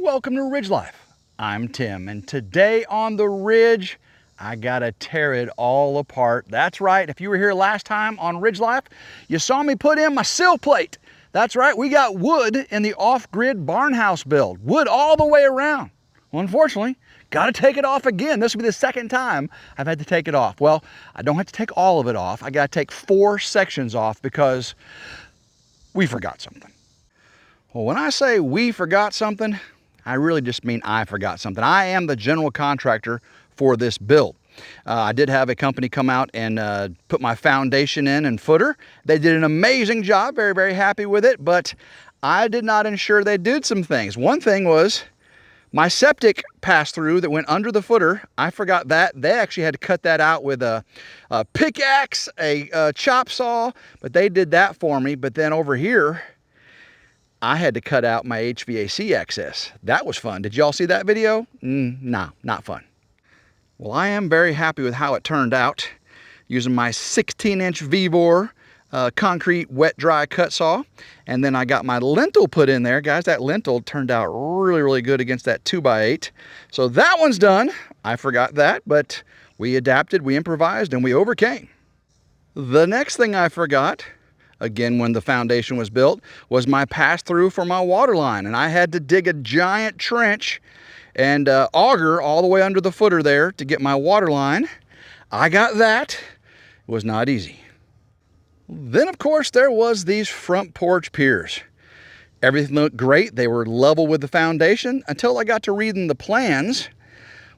Welcome to Ridge Life. I'm Tim, and today on the ridge, I gotta tear it all apart. That's right, if you were here last time on Ridge Life, you saw me put in my sill plate. That's right, we got wood in the off-grid barn house build. Wood all the way around. Well, unfortunately, gotta take it off again. This will be the second time I've had to take it off. Well, I don't have to take all of it off. I gotta take 4 sections off because we forgot something. Well, when I say we forgot something, I really just mean I forgot something. I am the general contractor for this build. I did have a company come out and put my foundation in and footer. They did an amazing job, very, very happy with it, but I did not ensure they did some things. One thing was my septic pass-through that went under the footer. I forgot that. They actually had to cut that out with a pickaxe, a chop saw, but they did that for me. But then over here, I had to cut out my HVAC access. That was fun. Did y'all see that video? No, not fun. Well, I am very happy with how it turned out using my 16-inch V-bore concrete wet dry cut saw. And then I got my lintel put in there. Guys, that lintel turned out really, really good against that 2x8. So that one's done. I forgot that, but we adapted, we improvised, and we overcame. The next thing I forgot, again, when the foundation was built, was my pass-through for my water line. And I had to dig a giant trench and auger all the way under the footer there to get my water line. I got that. It was not easy. Then, of course, there was these front porch piers. Everything looked great. They were level with the foundation until I got to reading the plans.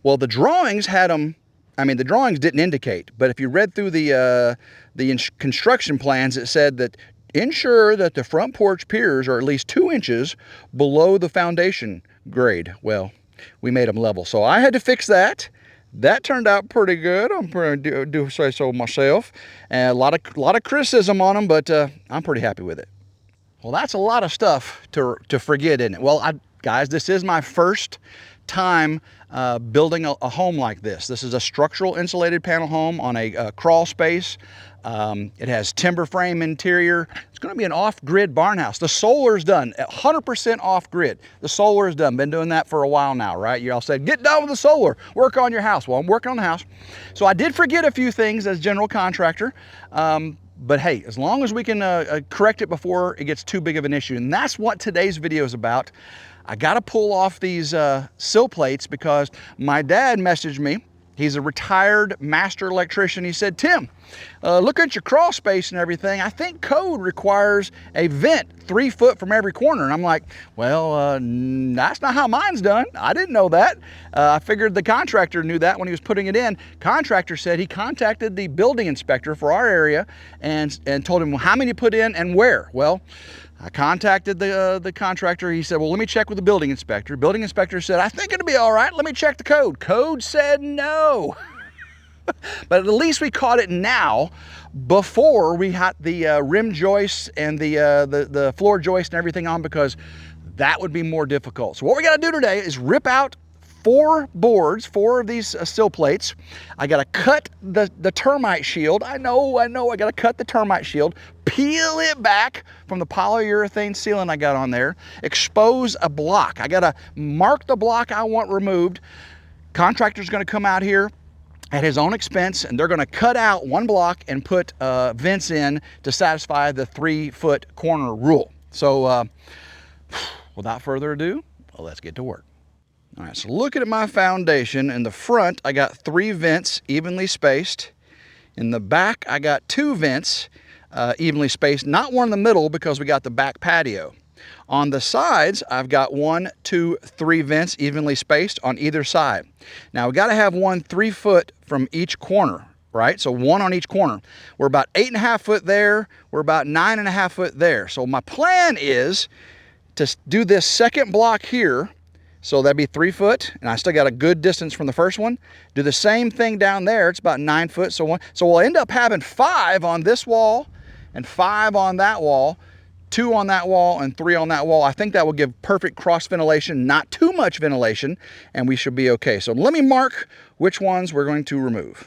Well, the drawings had them, the drawings didn't indicate, but if you read through the construction plans, it said that ensure that the front porch piers are at least 2 inches below the foundation grade. Well, we made them level, so I had to fix that. That turned out pretty good. I'm going to do say so myself. And a lot of criticism on them, but I'm pretty happy with it. Well, that's a lot of stuff to forget, isn't it? Well, guys, this is my first time building a home like this. This is a structural insulated panel home on a crawl space. It has timber frame interior. It's going to be an off-grid barn house. The solar's done, 100% off-grid. The solar is done. Been doing that for a while now, right? You all said, get done with the solar, work on your house. Well, I'm working on the house. So I did forget a few things as general contractor. But hey, as long as we can correct it before it gets too big of an issue. And that's what today's video is about. I got to pull off these sill plates because my dad messaged me. He's a retired master electrician. He said, Tim, look at your crawl space and everything. I think code requires a vent 3 foot from every corner. And I'm like, well, that's not how mine's done. I didn't know that. I figured the contractor knew that when he was putting it in. Contractor said he contacted the building inspector for our area and told him how many put in and where. Well, I contacted the contractor. He said, well, let me check with the building inspector. Building inspector said, I think it'll be all right. Let me check the code. Code said no. But at least we caught it now before we had the rim joists and the floor joist and everything on, because that would be more difficult. So what we got to do today is rip out 4 boards, 4 of these sill plates. I got to cut the termite shield. I know, I got to cut the termite shield, peel it back from the polyurethane sealant I got on there, expose a block. I got to mark the block I want removed. Contractor's going to come out here at his own expense, and they're going to cut out 1 block and put vents in to satisfy the 3-foot corner rule. So without further ado, well, let's get to work. All right, so looking at my foundation, in the front, I got 3 vents evenly spaced. In the back, I got 2 vents evenly spaced, not one in the middle because we got the back patio. On the sides, I've got 1, 2, 3 vents evenly spaced on either side. Now, we got to have 1 3 foot from each corner, right? So 1 on each corner. We're about 8.5 foot there. We're about 9.5 foot there. So my plan is to do this second block here. So that'd be 3 foot, and I still got a good distance from the first one. Do the same thing down there. It's about 9 foot. So we'll end up having 5 on this wall and 5 on that wall, 2 on that wall and 3 on that wall. I think that will give perfect cross ventilation, not too much ventilation, and we should be okay. So let me mark which ones we're going to remove.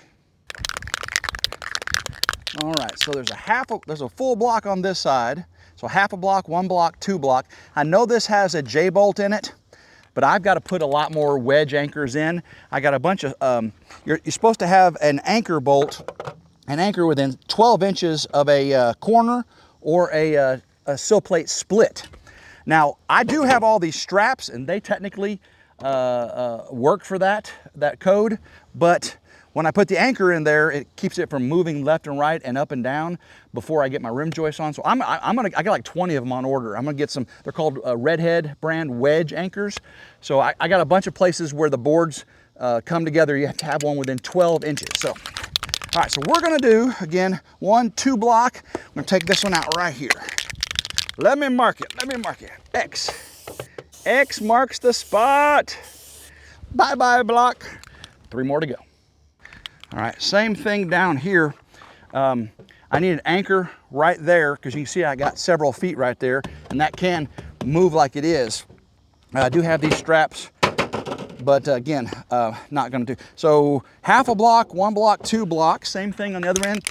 All right, so there's a full block on this side. So half a block, 1 block, 2 block. I know this has a J-bolt in it, but I've got to put a lot more wedge anchors in. I got a bunch of, you're supposed to have an anchor bolt, an anchor within 12 inches of a corner or a sill plate split. Now, I do have all these straps, and they technically work for that code, but when I put the anchor in there, it keeps it from moving left and right and up and down before I get my rim joists on. So I got like 20 of them on order. I'm gonna get some, they're called Redhead brand wedge anchors. So I got a bunch of places where the boards come together. You have to have one within 12 inches. So, all right, so we're gonna do, again, 1, 2 block. I'm gonna take this one out right here. Let me mark it, X. X marks the spot. Bye-bye block. 3 more to go. All right, same thing down here. I need an anchor right there because you can see I got several feet right there, and that can move like it is. I do have these straps, but again, not gonna do. So half a block, 1 block, 2 blocks, same thing on the other end.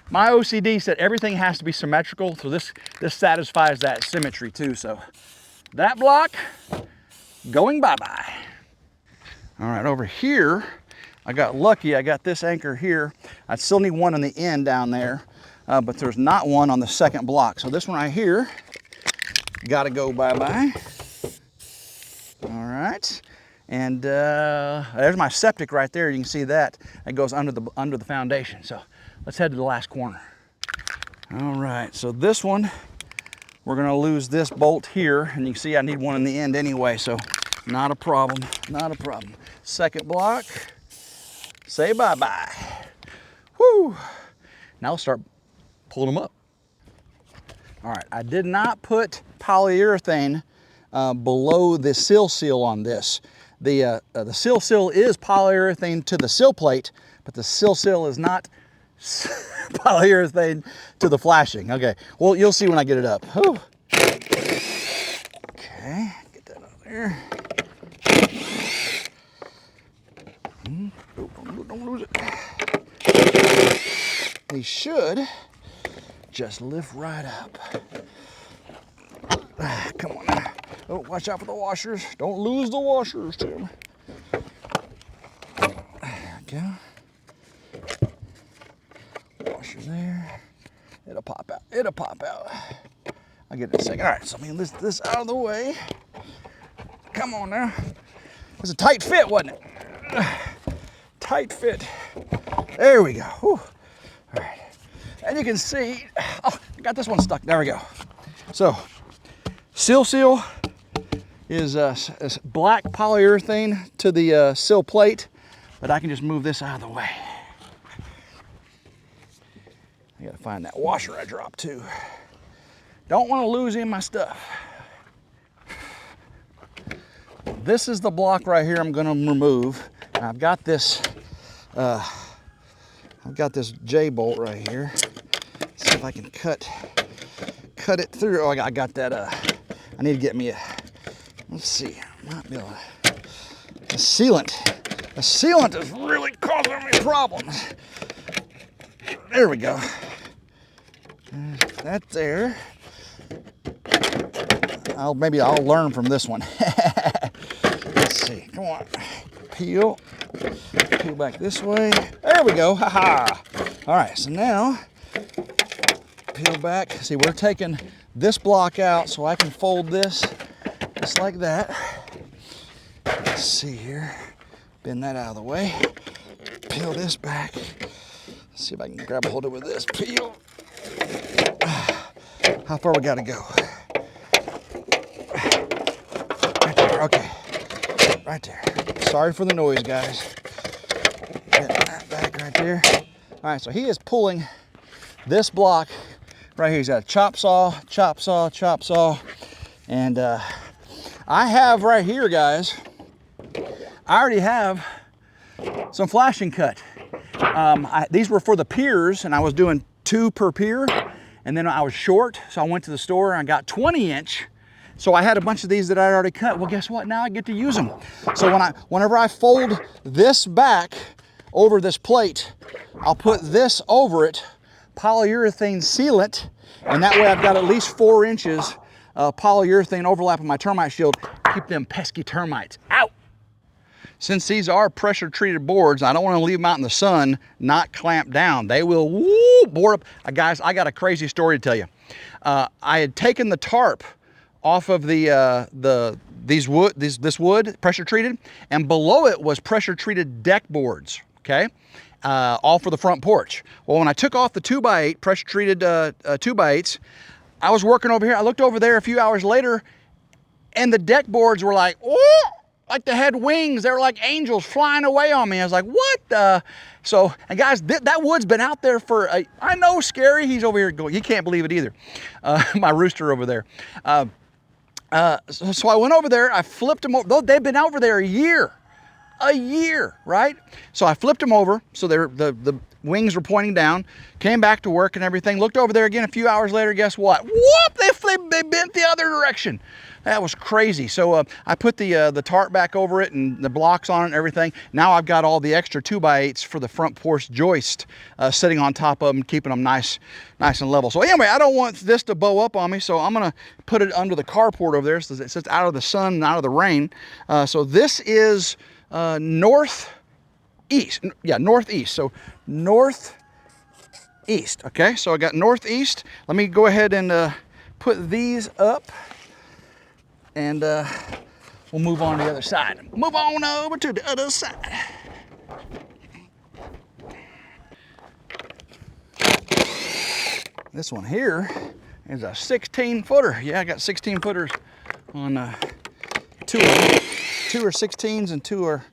My OCD said everything has to be symmetrical, so this satisfies that symmetry too. So that block, going bye-bye. All right, over here, I got lucky, I got this anchor here. I still need one on the end down there, but there's not one on the second block. So this one right here, gotta go bye-bye. All right, and there's my septic right there. You can see that. It goes under the foundation. So let's head to the last corner. All right, so this one, we're gonna lose this bolt here, and you can see I need one in the end anyway, so not a problem, not a problem. Second block, say bye-bye. Whoo! Now let's start pulling them up. All right, I did not put polyurethane below the sill seal on this. The sill seal is polyurethane to the sill plate, but the sill seal is not polyurethane to the flashing. Okay, well, you'll see when I get it up. Whew. Okay, get that out of there. Don't lose it. They should just lift right up. Come on now. Oh, watch out for the washers. Don't lose the washers, Tim. There we go. Washer there. It'll pop out. It'll pop out. I'll get it in a second. All right, so let me lift this out of the way. Come on now. It was a tight fit, wasn't it? Tight fit. There we go. Whew. All right. And you can see, oh, I got this one stuck. There we go. So, sill seal is black polyurethane to the sill plate, but I can just move this out of the way. I gotta find that washer I dropped too. Don't want to lose any of my stuff. This is the block right here I'm gonna remove. And I've got this J bolt right here. Let's see if I can cut it through. Oh, I got that. I need to get me a. Let's see. Might be able to, a sealant. A sealant is really causing me problems. There we go. That there. Maybe I'll learn from this one. Let's see. Come on. Peel back this way. There we go. Ha-ha. All right, so now peel back. See, we're taking this block out so I can fold this just like that. Let's see here. Bend that out of the way. Peel this back. Let's see if I can grab a hold of it with this. Peel. How far we gotta go? Right there. Okay. Right there. Sorry for the noise, guys. Get that back right there. All right, so he is pulling this block right here. He's got a chop saw, and I have right here, guys, I already have some flashing cut. These were for the piers, and I was doing 2 per pier, and then I was short, so I went to the store and I got 20-inch. So I had a bunch of these that I'd already cut. Well, guess what? Now I get to use them. So whenever I fold this back over this plate, I'll put this over it, polyurethane sealant, and that way I've got at least 4 inches of polyurethane overlapping my termite shield. Keep them pesky termites out. Since these are pressure treated boards, I don't want to leave them out in the sun, not clamped down. They will board up. Guys, I got a crazy story to tell you. I had taken the tarp off of this wood, pressure treated, and below it was pressure treated deck boards, okay? All for the front porch. Well, when I took off the 2x8 pressure treated 2x8s, I was working over here. I looked over there a few hours later, and the deck boards were like, oh, like they had wings. They were like angels flying away on me. I was like, what the? So, and guys, that wood's been out there for, I know, Scary, he's over here going, he can't believe it either. My rooster over there. So I went over there, I flipped them over. They've been over there a year, right? So I flipped them over, so the wings were pointing down, came back to work and everything, looked over there again a few hours later, guess what? Whoop, they bent the other direction. That was crazy. So I put the tarp back over it and the blocks on it and everything. Now I've got all the extra 2x8s for the front porch joist sitting on top of them, keeping them nice and level. So anyway, I don't want this to bow up on me, so I'm gonna put it under the carport over there so it sits out of the sun and out of the rain. So this is northeast. Yeah, northeast. So northeast. Okay, so I got northeast. Let me go ahead and put these up. And we'll move on to the other side. Move on over to the other side. This one here is a 16-footer. Yeah, I got 16-footers on two are 16s and two are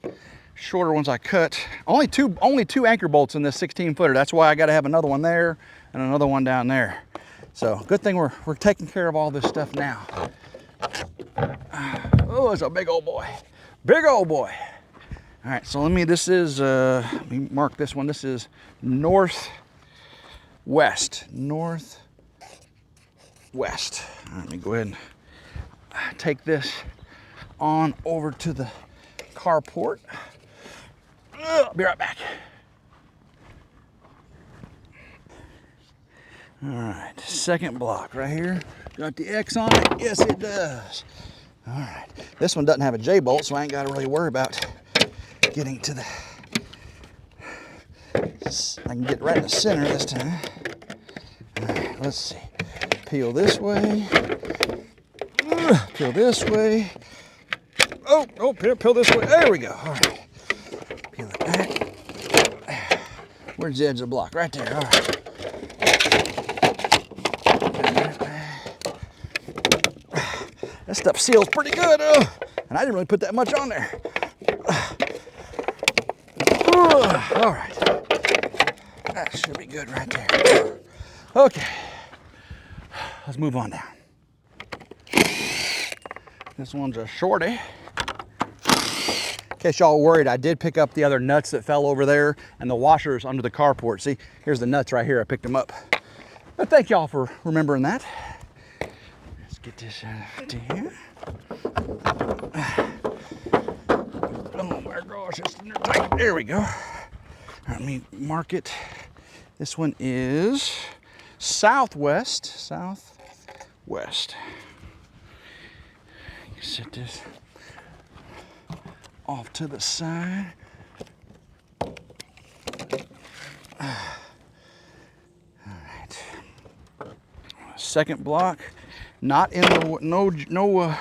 shorter ones I cut. Only two anchor bolts in this 16-footer. That's why I got to have another one there and another one down there. So good thing we're taking care of all this stuff now. Oh, it's a big old boy. Big old boy. All right, so let me mark this one. This is northwest. Northwest. All right, let me go ahead and take this on over to the carport. I'll be right back. All right, second block right here. Got the X on it? Yes, it does. All right, this one doesn't have a J-bolt, so I ain't got to really worry about getting to the... I can get right in the center this time. All right, let's see. Peel this way. Peel this way. Oh, peel this way. There we go. All right. Peel it back. Where's the edge of the block? Right there. All right. That stuff seals pretty good, and I didn't really put that much on there. All right, that should be good right there. Okay, let's move on down. This one's a shorty. In case y'all worried, I did pick up the other nuts that fell over there and the washers under the carport. See, here's the nuts right here. I picked them up. But thank y'all for remembering that. Get this out of here. Oh my gosh, it's in there tight. There we go. All right, let me mark it. This one is southwest. Southwest. You can set this off to the side. All right. Second block. Not in the no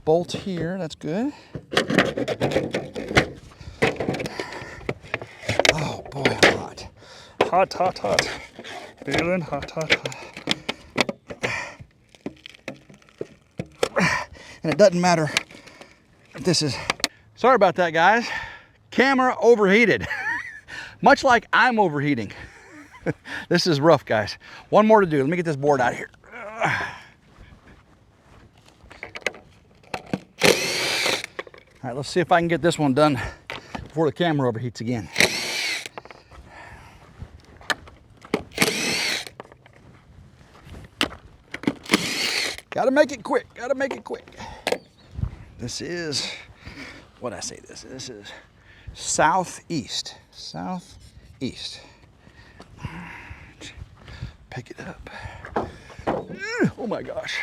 bolt here. That's good. Oh boy, hot. Hot. Feeling hot. And it doesn't matter if this is... Sorry about that, guys. Camera overheated. Much like I'm overheating. This is rough, guys. One more to do. Let me get this board out of here. All right, let's see if I can get this one done before the camera overheats again. Gotta make it quick. This is, what'd I say this? This is southeast. Pick it up. Oh my gosh.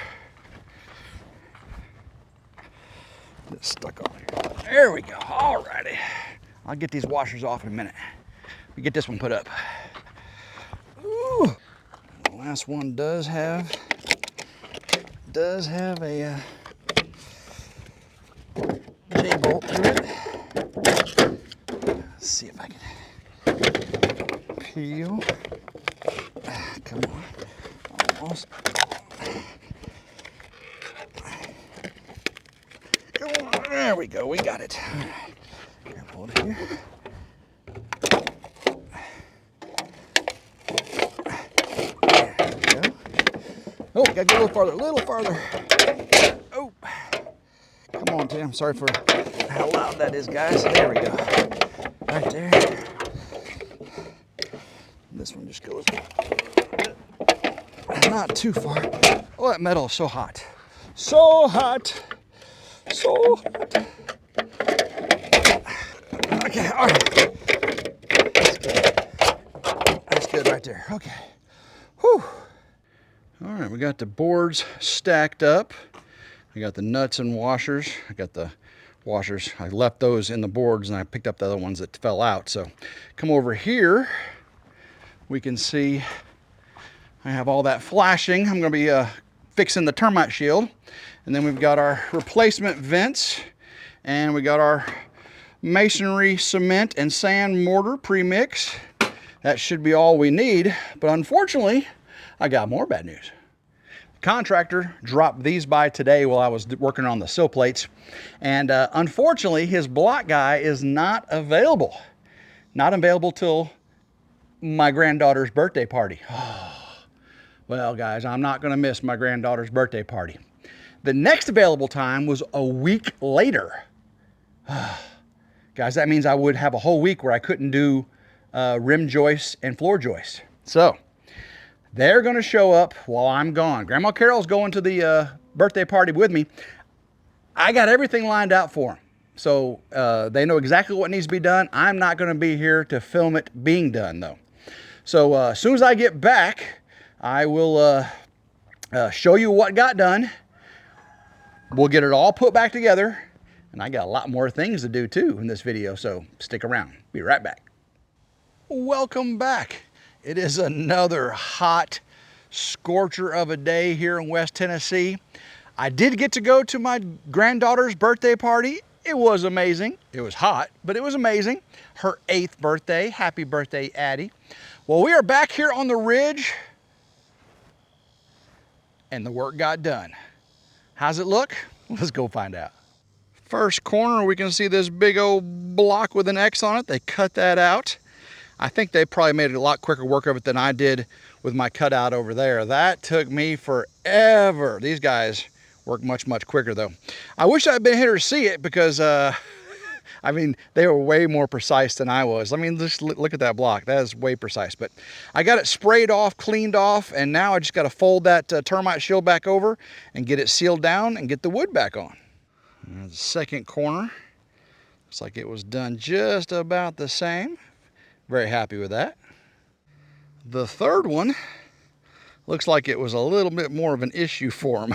It's stuck on here. There we go. Alrighty. I'll get these washers off in a minute. We get this one put up. Ooh. The last one does have a J-bolt through it. Let's see if I can peel. Come on. Almost. Come on. There we go. We got it. All right. Here, pull it here. There we go. Oh, gotta go a little farther. Oh. Come on, Tim. Sorry for how loud that is, guys. There we go. Right there. This one just goes not too far. Oh, that metal is so hot. So hot. So hot. Okay, all right. That's good. That's good right there. Okay. Whew. All right, we got the boards stacked up. I got the nuts and washers. I got the washers. I left those in the boards and I picked up the other ones that fell out. So come over here. We can see I have all that flashing. I'm going to be fixing the termite shield. And then we've got our replacement vents. And we got our masonry, cement, and sand mortar premix. That should be all we need. But unfortunately, I got more bad news. Contractor dropped these by today while I was working on the sill plates. And unfortunately, his block guy is not available. Not available till my granddaughter's birthday party. Well, guys, I'm not going to miss my granddaughter's birthday party. The next available time was a week later. Guys, that means I would have a whole week where I couldn't do rim joists and floor joists. So they're going to show up while I'm gone. Grandma Carol's going to the birthday party with me. I got everything lined out for them. So they know exactly what needs to be done. I'm not going to be here to film it being done, though. So as soon as I get back, I will show you what got done. We'll get it all put back together. And I got a lot more things to do, too, in this video. So stick around. Be right back. Welcome back. It is another hot scorcher of a day here in West Tennessee. I did get to go to my granddaughter's birthday party. It was amazing. It was hot, but it was amazing. Her 8th birthday. Happy birthday, Addie. Well, we are back here on the ridge, and the work got done. How's it look? Let's go find out. First corner, we can see this big old block with an X on it. They cut that out. I think they probably made a lot quicker work of it than I did with my cutout over there. That took me forever. These guys work much, much quicker though. I wish I'd been here to see it because, I mean, they were way more precise than I was. I mean, just look at that block. That is way precise. But I got it sprayed off, cleaned off, and now I just got to fold that termite shield back over and get it sealed down and get the wood back on. The second corner, looks like it was done just about the same. Very happy with that. The third one looks like it was a little bit more of an issue for him.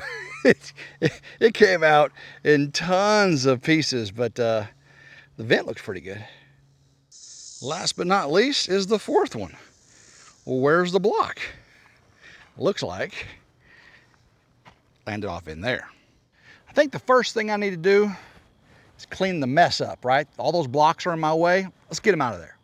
It came out in tons of pieces, but the vent looks pretty good. Last but not least is the fourth one. Well, where's the block? Looks like landed off in there. I think the first thing I need to do is clean the mess up, right? All those blocks are in my way. Let's get them out of there.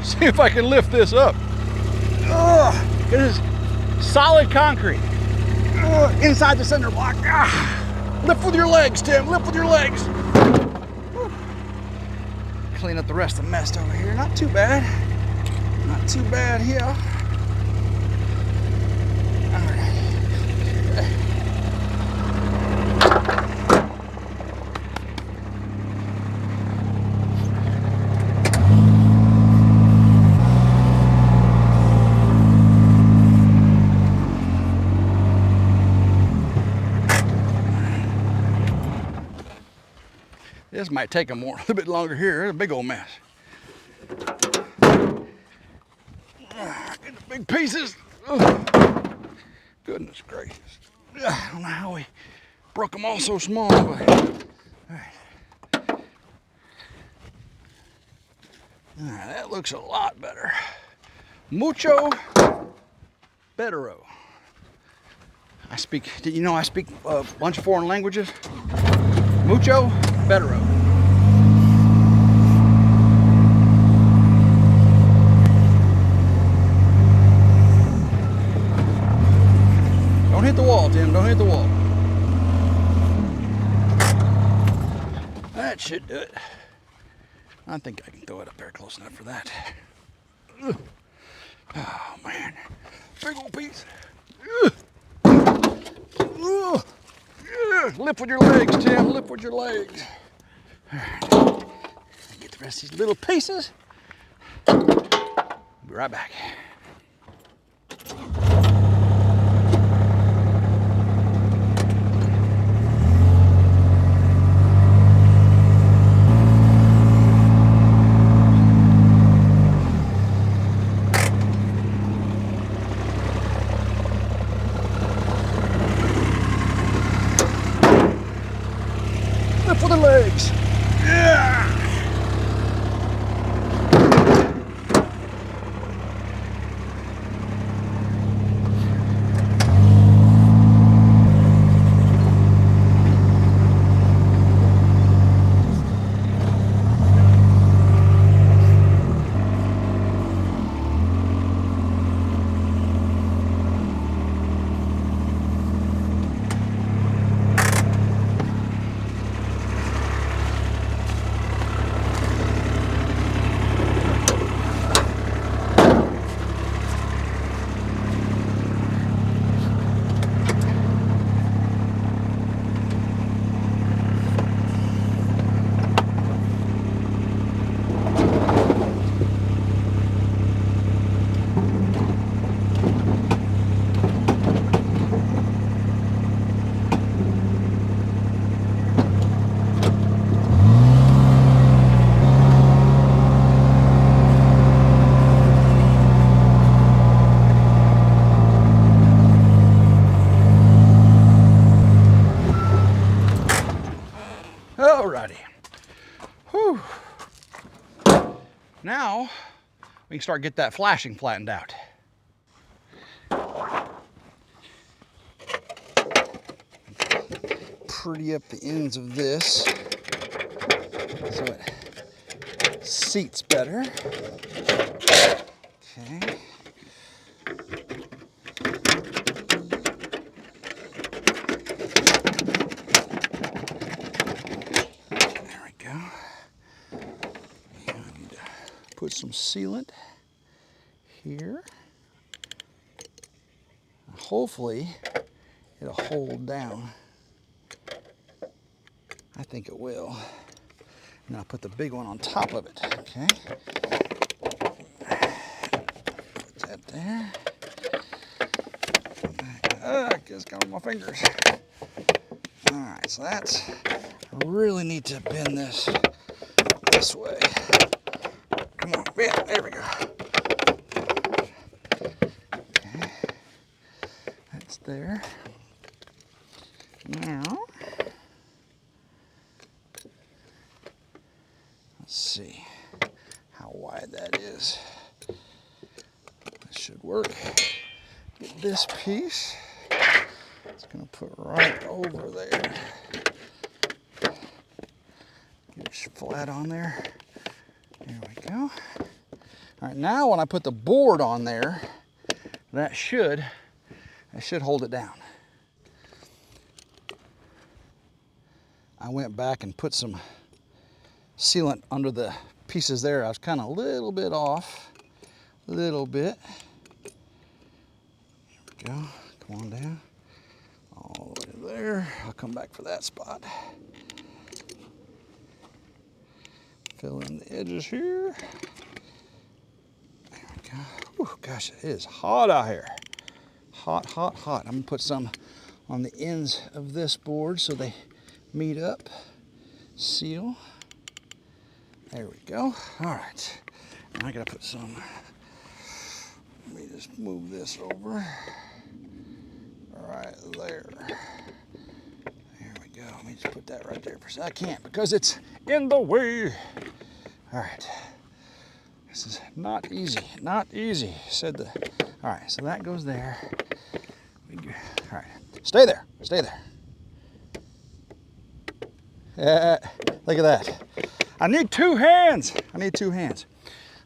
See if I can lift this up. It is solid concrete. Inside the cinder block. Lift with your legs, Tim. Lift with your legs. Clean up the rest of the mess over here. Not too bad. Not too bad here. All right. This might take them a little bit longer here. It's a big old mess. Get the big pieces. Ugh. Goodness gracious. I don't know how we broke them all so small, but all right. That looks a lot better. Mucho bettero. I speak a bunch of foreign languages. Mucho bettero. Don't hit the wall, Tim. Don't hit the wall. That should do it. I think I can throw it up there close enough for that. Ugh. Oh man, big old piece. Ugh. Ugh. Ugh. Lift with your legs, Tim. Lift with your legs. All right. Get the rest of these little pieces. Be right back. For the legs. Yeah. Alrighty. Whew. Now we can start get that flashing flattened out. Pretty up the ends of this so it seats better. Okay. Put some sealant here. Hopefully it'll hold down. I think it will. And I'll put the big one on top of it. Okay. Put that there. I just got on my fingers. All right, so that's, I really need to bend this way. Come on, yeah, there we go. Okay, that's there. Now, let's see how wide that is. That should work. Get this piece. It's gonna put right over there. Get it flat on there. There we go. All right, now when I put the board on there, that should hold it down. I went back and put some sealant under the pieces there. I was kind of a little bit off, a little bit. There we go. Come on down. All the way there. I'll come back for that spot. Fill in the edges here. There we go. Whew, gosh, it is hot out here. Hot, hot, hot. I'm gonna put some on the ends of this board so they meet up. seal. There we go. All right. Now I gotta put some. Let me just move this over. Right there. There we go. Let me just put that right there for a second. I can't because it's in the way. All right. This is not easy. Not easy. Said the. All right. So that goes there. All right. Stay there. Stay there. Look at that. I need two hands. I need two hands.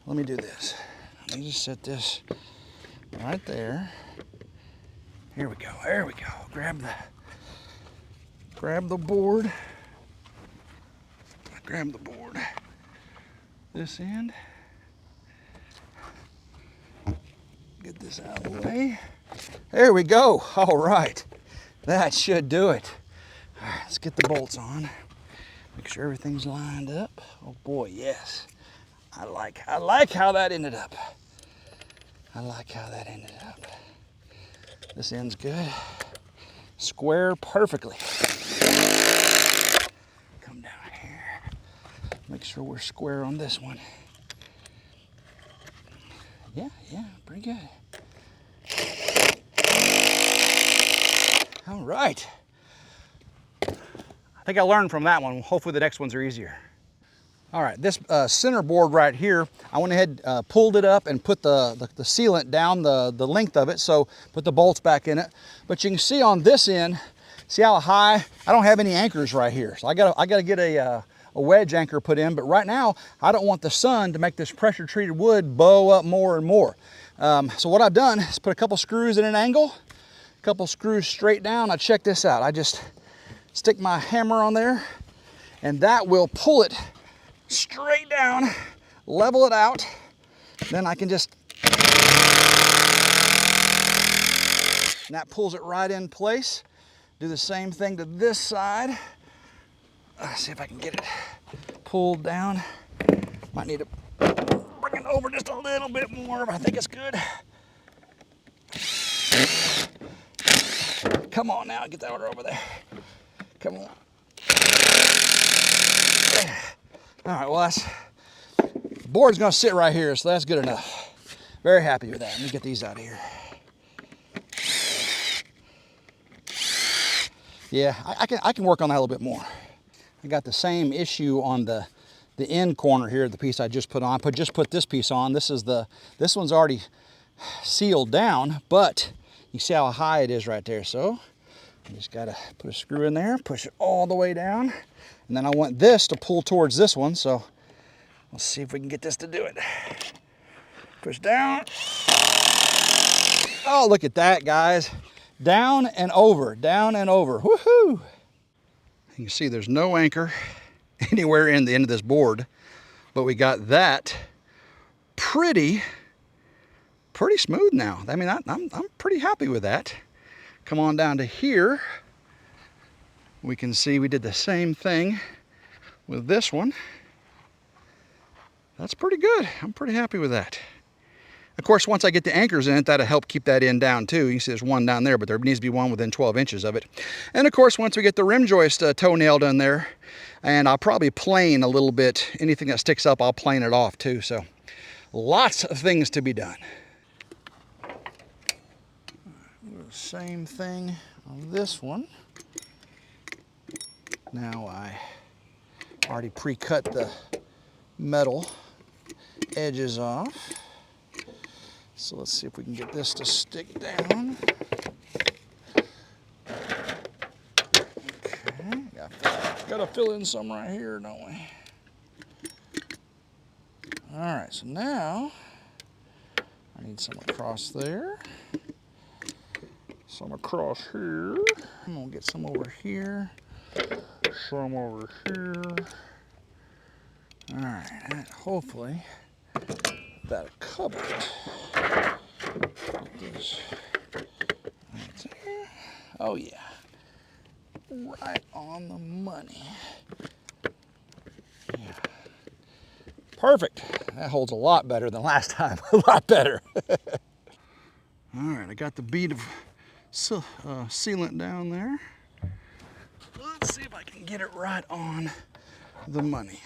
Let me do this. Let me just set this right there. Here we go. There we go. Grab the board. Grab the board. This end. Get this out of the way. There we go. All right. That should do it. All right, let's get the bolts on. Make sure everything's lined up. Oh boy, yes. I like how that ended up. I like how that ended up. This end's good. Square perfectly. Come down here. Make sure we're square on this one. Yeah, pretty good. All right. I think I learned from that one. Hopefully the next ones are easier. All right, this center board right here, I went ahead, pulled it up and put the sealant down the length of it, so put the bolts back in it. But you can see on this end, see how high? I don't have any anchors right here. So I gotta get a wedge anchor put in, but right now, I don't want the sun to make this pressure treated wood bow up more and more. So what I've done is put a couple screws in an angle, a couple screws straight down. Now check this out. I just stick my hammer on there and that will pull it straight down, level it out. Then I can just, and that pulls it right in place. Do the same thing to this side. Let's see if I can get it pulled down. Might need to bring it over just a little bit more, but I think it's good. Come on now, get that over there. Come on. All right, well, the board's gonna sit right here, so that's good enough. Very happy with that. Let me get these out of here. Yeah, I can work on that a little bit more. I got the same issue on the end corner here, the piece I just put on. Just put this piece on. This one's already sealed down, but you see how high it is right there. So you just gotta put a screw in there, push it all the way down. And then I want this to pull towards this one, so let's see if we can get this to do it. Push down. Oh, look at that, guys. Down and over, woohoo! You can see there's no anchor anywhere in the end of this board, but we got that pretty smooth now. I mean, I'm pretty happy with that. Come on down to here. We can see we did the same thing with this one. That's pretty good. I'm pretty happy with that. Of course, once I get the anchors in it, that'll help keep that end down too. You can see there's one down there, but there needs to be one within 12 inches of it. And of course, once we get the rim joist toenailed in there, and I'll probably plane a little bit. Anything that sticks up, I'll plane it off too. So lots of things to be done. Same thing on this one. Now I already pre-cut the metal edges off. So let's see if we can get this to stick down. Okay, gotta fill in some right here, don't we? All right, so now I need some across there, some across here. I'm gonna get some over here. Some over here. All right, and hopefully that'll cover it. Get this right there. Oh yeah, right on the money. Yeah. Perfect. That holds a lot better than last time. A lot better. All right, I got the bead of sealant down there. Let's see if I can get it right on the money.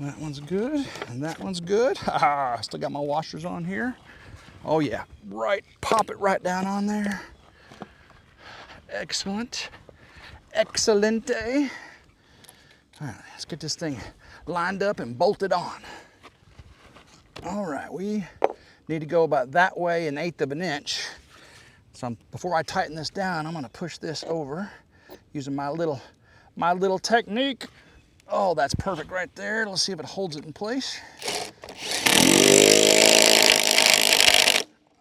That one's good, and that one's good. Ah, still got my washers on here. Oh yeah, right, pop it right down on there. Excellent, excelente. All right, let's get this thing lined up and bolted on. All right, we need to go about that way, 1/8 of an inch. So before I tighten this down, I'm gonna push this over using my little technique. Oh, that's perfect right there. Let's see if it holds it in place.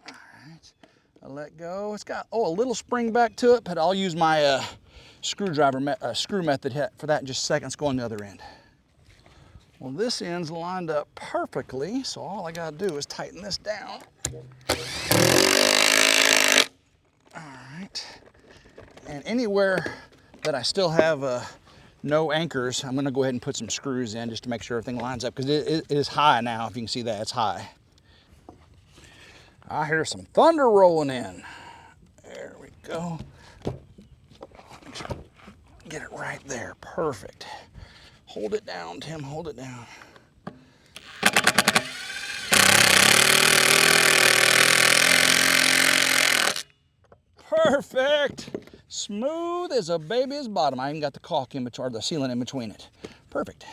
All right, I let go. It's got, a little spring back to it, but I'll use my screw method for that in just a second. Let's go on the other end. Well, this end's lined up perfectly, so all I gotta do is tighten this down. All right, and anywhere that I still have no anchors, I'm gonna go ahead and put some screws in just to make sure everything lines up, because it is high now. If you can see that, it's high. I hear some thunder rolling in. There we go. Make sure, get it right there, perfect. Hold it down, Tim, hold it down. Perfect. Smooth as a baby's bottom. I even got the caulk in between, or the sealant in between it. Perfect.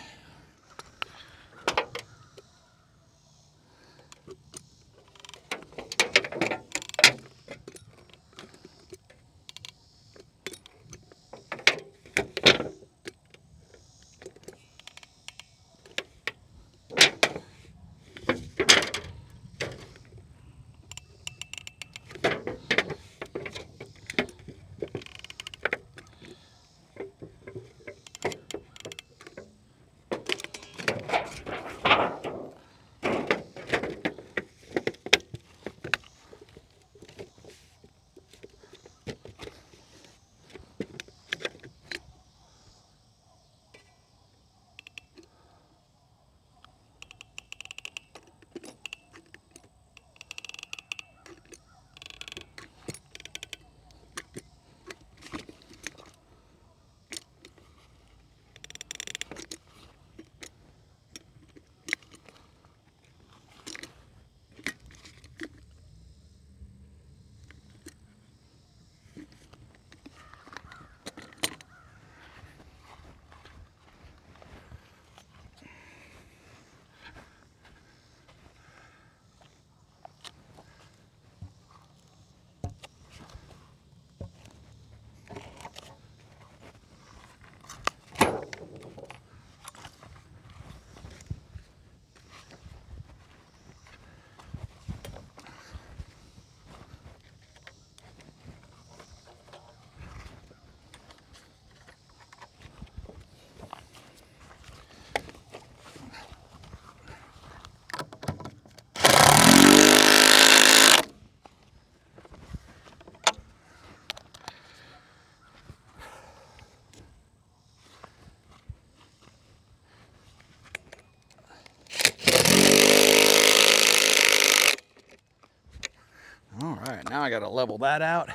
All right, now I gotta level that out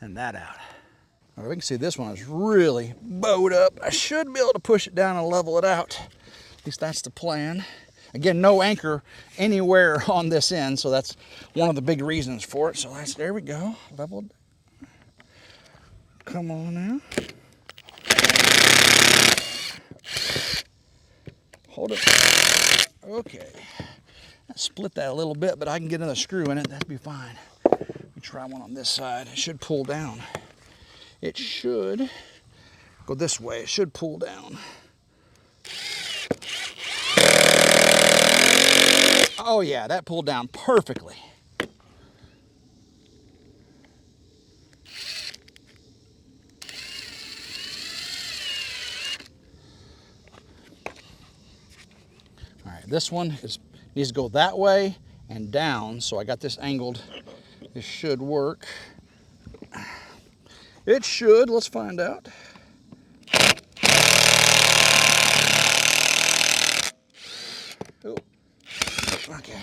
and that out. All right, we can see this one is really bowed up. I should be able to push it down and level it out. At least that's the plan. Again, no anchor anywhere on this end, so that's one of the big reasons for it. So there we go, leveled. Come on now. Hold it. Okay. I split that a little bit, but I can get another screw in it. That'd be fine. Let me try one on this side. It should pull down. It should go this way. It should pull down. Oh yeah, that pulled down perfectly. All right, this one needs to go that way and down, so I got this angled. This should work. It should, let's find out. Oh, okay,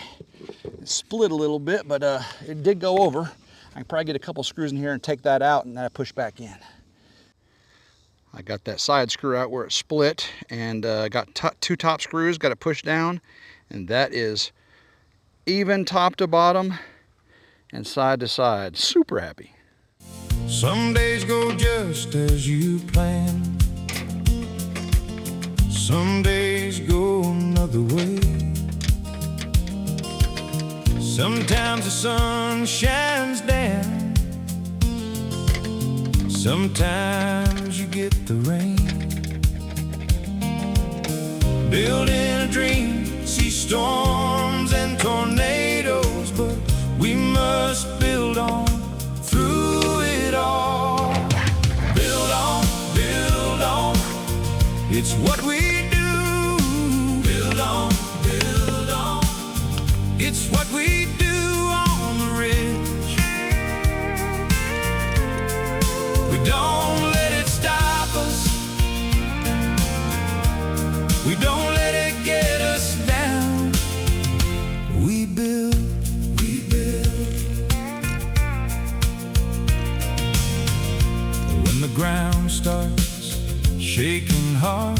it split a little bit, but it did go over. I can probably get a couple screws in here and take that out, and then I push back in. I got that side screw out where it split, and got two top screws, got it pushed down, and that is even top to bottom and side to side. Super happy. Some days go just as you plan. Some days go another way. Sometimes the sun shines down. Sometimes you get the rain. Building a dream, see storms and tornadoes, but we must build on through it all. Build on, build on, it's what we do. Build on, it's what we do on the ridge. We don't let it stop us. We don't let it get us down. We build, we build. When the ground starts shaking hard,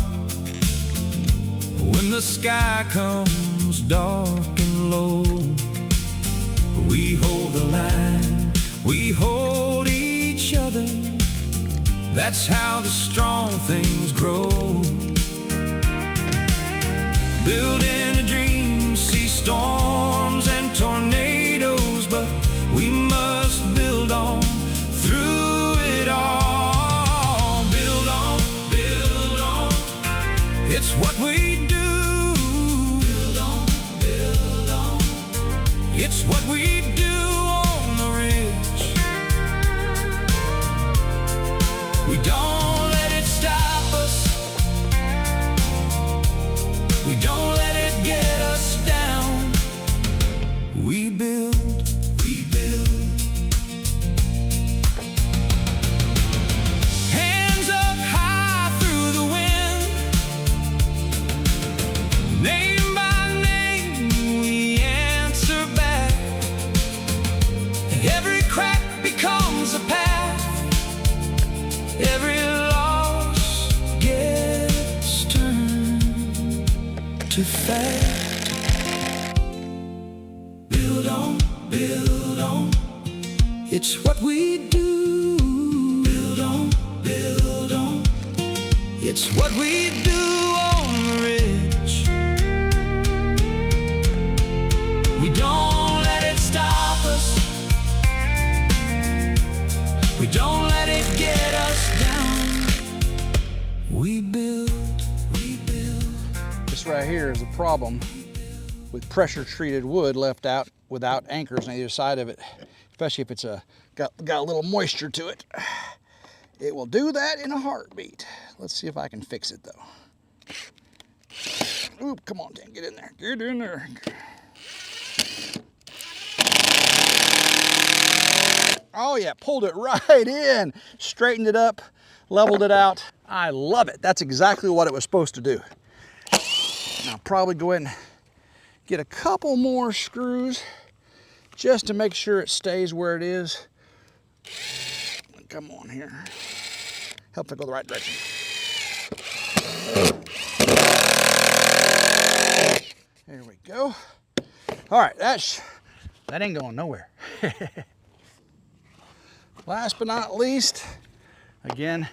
when the sky comes dark and low, we hold the line, we hold each other. That's how the strong things grow. Building a dream, see storms and tornadoes, but we must build on through it all. Build on, it's what we do. It's what we do on the ridge. We don't let it stop us. We don't let it get us down. We build, we build. Hands up high through the wind. Name by name we answer back. Every crack becomes a path. Every loss gets turned to fact. Build on, it's what we do. Build on, it's what we do on the ridge. We don't let it stop us. We don't let it get us down. We build, we build. This right here is a problem with pressure treated wood left out without anchors on either side of it, especially if it's got a little moisture to it. It will do that in a heartbeat. Let's see if I can fix it though. Oop, come on, Dan, get in there. Get in there. Oh yeah, pulled it right in, straightened it up, leveled it out. I love it. That's exactly what it was supposed to do. Now I'll probably go ahead and get a couple more screws just to make sure it stays where it is. Come on here. Help it go the right direction. There we go. All right, that ain't going nowhere. Last but not least, again,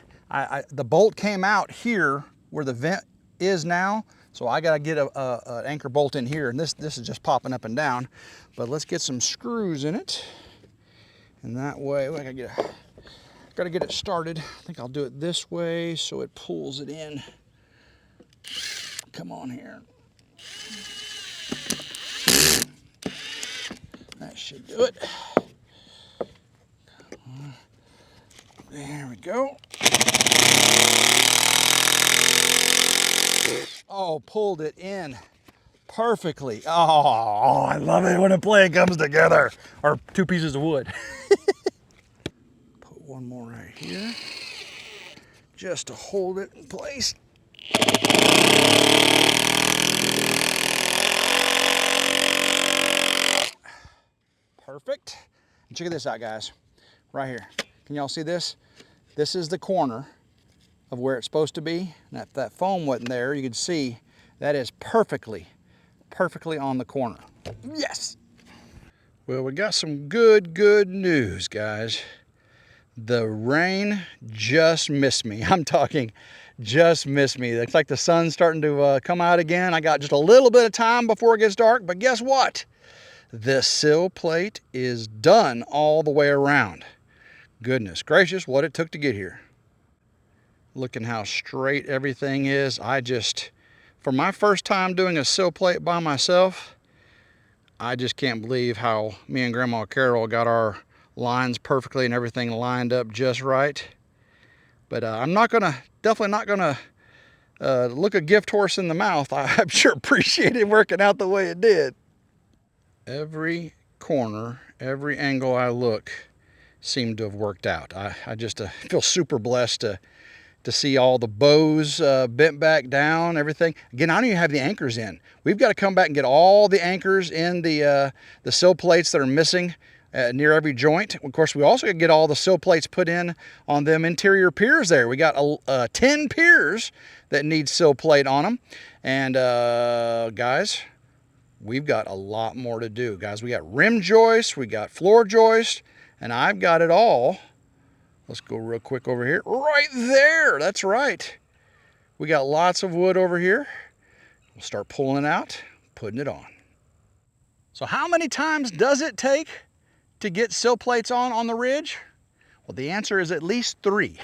the bolt came out here where the vent is now, so I gotta get an anchor bolt in here, and this is just popping up and down. But let's get some screws in it, and that way I gotta get it started. I think I'll do it this way so it pulls it in. Come on here. That should do it. There we go. Oh, pulled it in perfectly. Oh, I love it when a plane comes together, or two pieces of wood. Put one more right here, just to hold it in place. Perfect. And check this out, guys. Right here. Can y'all see this? This is the corner of where it's supposed to be. And if that foam wasn't there, you could see that is perfectly on the corner. Yes! Well, we got some good news, guys. The rain just missed me. I'm talking just missed me. Looks like the sun's starting to come out again. I got just a little bit of time before it gets dark, but guess what? The sill plate is done all the way around. Goodness gracious, what it took to get here. Looking how straight everything is. For my first time doing a sill plate by myself, I just can't believe how me and Grandma Carol got our lines perfectly and everything lined up just right. But I'm definitely not gonna look a gift horse in the mouth. I'm sure appreciated working out the way it did. Every corner, every angle I look seemed to have worked out. I just feel super blessed to see all the bows bent back down, everything. Again, I don't even have the anchors in. We've got to come back and get all the anchors in the sill plates that are missing near every joint. Of course, we also got to get all the sill plates put in on them interior piers there. We got 10 piers that need sill plate on them. And guys, we've got a lot more to do. Guys, we got rim joists, we got floor joists, and I've got it all. Let's go real quick over here. Right there, that's right. We got lots of wood over here. We'll start pulling it out, putting it on. So how many times does it take to get sill plates on the ridge? Well, the answer is at least 3.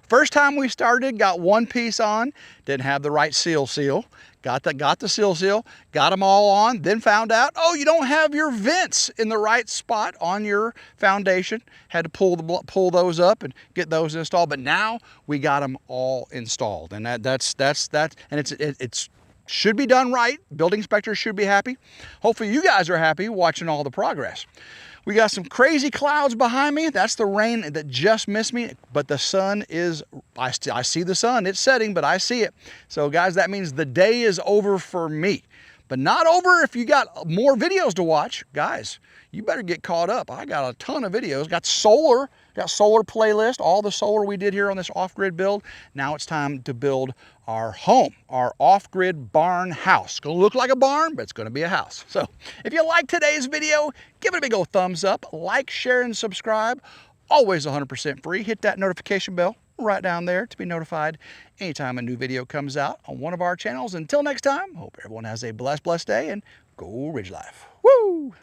First time we started, got one piece on, didn't have the right seal. Got the seal, got them all on, then found out, oh, you don't have your vents in the right spot on your foundation. Had to pull those up and get those installed, but now we got them all installed. And that's and it's should be done right. Building inspectors should be happy. Hopefully you guys are happy watching all the progress. We got some crazy clouds behind me. That's the rain that just missed me, but the sun is, I see the sun, it's setting, but I see it. So guys, that means the day is over for me, but not over if you got more videos to watch. Guys, you better get caught up. I got a ton of videos, got solar playlist, all the solar we did here on this off-grid build. Now it's time to build our home, our off-grid barn house. It's gonna look like a barn, but it's gonna be a house. So if you like today's video, give it a big old thumbs up, like, share, and subscribe. Always 100% free. Hit that notification bell right down there to be notified anytime a new video comes out on one of our channels. Until next time, hope everyone has a blessed day and go Ridge Life. Woo!